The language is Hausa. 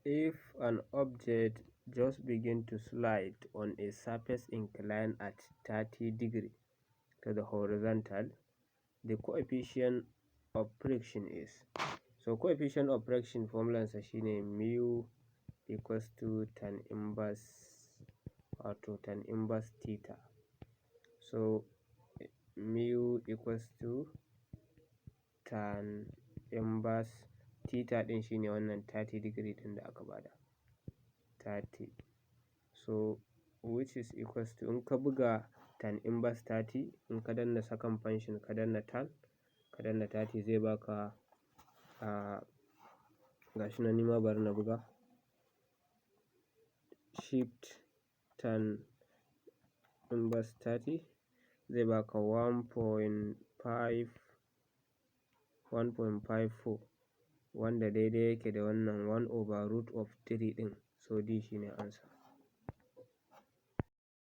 if an object just begin to slide on a surface inclined at 30 degrees to the horizontal, the coefficient of friction is. So coefficient of friction formulansa shine mu equals to tan inverse theta. So mu equals to tan inverse theta ɗin shine wannan 30 degree ɗin da aka bada 30. So which is equals to, in ka buga tan inverse 30, in ka danna second function ka danna tan ka danna 30 zai baka gashi nan nima bari na buga shift tan inverse 30 zai baka 1.54 wanda daidai yake da wannan 1/3 ɗin. So D shine answer.